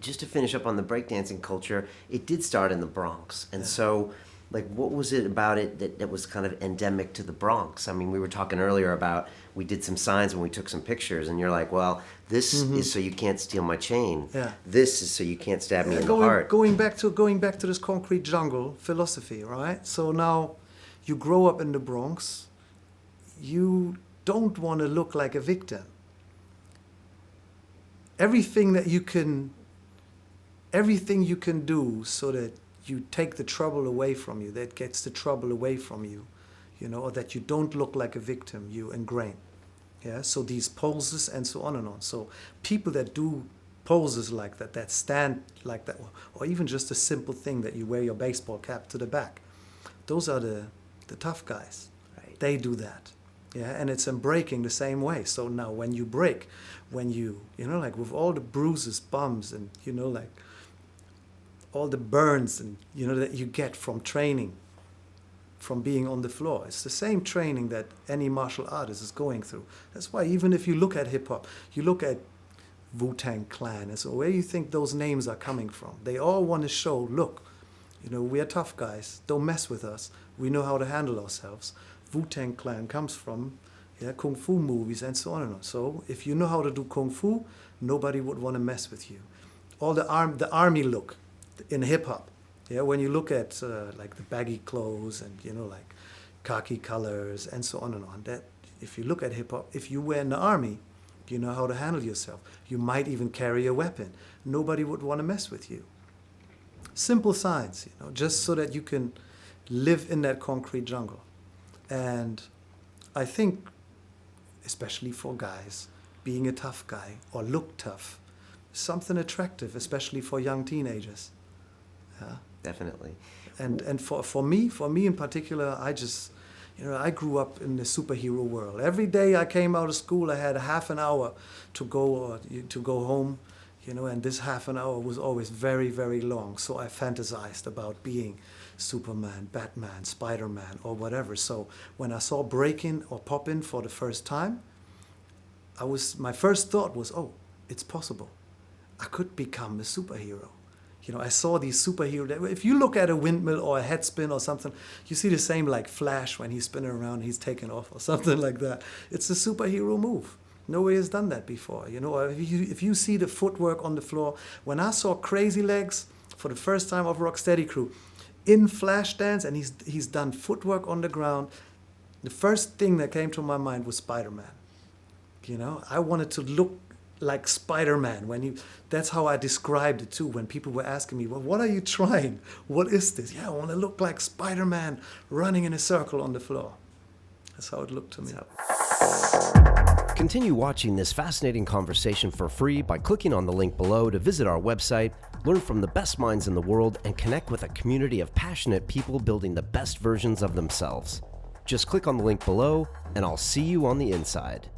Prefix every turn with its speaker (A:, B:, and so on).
A: Just to finish up on the breakdancing culture, it did start in the Bronx. And so, like, what was it about it that was kind of endemic to the Bronx? I mean, we were talking earlier about we did some signs when we took some pictures, and you're like, well, this is so you can't steal my chain.
B: Yeah.
A: This is so you can't stab me in the heart.
B: Going back to this concrete jungle philosophy, right? So now you grow up in the Bronx, you don't want to look like a victim. Everything you can do so that you take the trouble away from you, that gets the trouble away from you, or that you don't look like a victim, you ingrain. Yeah, so these poses and so on and on. So people that do poses like that, that stand like that, or even just a simple thing that you wear your baseball cap to the back, those are the tough guys.
A: Right.
B: They do that. Yeah, and it's in breaking the same way. So now when you break, when you like with all the bruises, bumps, and like all the burns and that you get from training, from being on the floor, it's the same training that any martial artist is going through. That's why even if you look at hip hop, you look at Wu-Tang Clan, and so where do you think those names are coming from? They all want to show, look, we are tough guys. Don't mess with us. We know how to handle ourselves. Wu-Tang Clan comes from kung fu movies and so on and on. So if you know how to do kung fu, nobody would want to mess with you. All the army look in hip hop. Yeah, when you look at like the baggy clothes and like khaki colors and so on and on. That if you look at hip hop, if you were in the army, you know how to handle yourself. You might even carry a weapon. Nobody would want to mess with you. Simple signs, just so that you can live in that concrete jungle. And I think, especially for guys, being a tough guy or look tough is something attractive, especially for young teenagers. Yeah.
A: Definitely.
B: And for me in particular, I just, I grew up in the superhero world. Every day I came out of school, I had a half an hour to go home, and this half an hour was always very, very long. So I fantasized about being Superman, Batman, Spider-Man, or whatever. So when I saw break-in or pop-in for the first time, my first thought was, oh, it's possible. I could become a superhero. I saw these superheroes. If you look at a windmill or a head spin or something, you see the same like Flash when he's spinning around, he's taking off or something like that. It's a superhero move. Nobody has done that before. If you see the footwork on the floor, when I saw Crazy Legs for the first time of Rocksteady Crew in Flash dance, and he's done footwork on the ground, the first thing that came to my mind was Spider-Man. I wanted to look like Spider-Man. That's how I described it too. When people were asking me, well, what are you trying? What is this? Yeah, I want to look like Spider-Man running in a circle on the floor. That's how it looked to me.
A: Continue watching this fascinating conversation for free by clicking on the link below to visit our website, learn from the best minds in the world, and connect with a community of passionate people building the best versions of themselves. Just click on the link below, and I'll see you on the inside.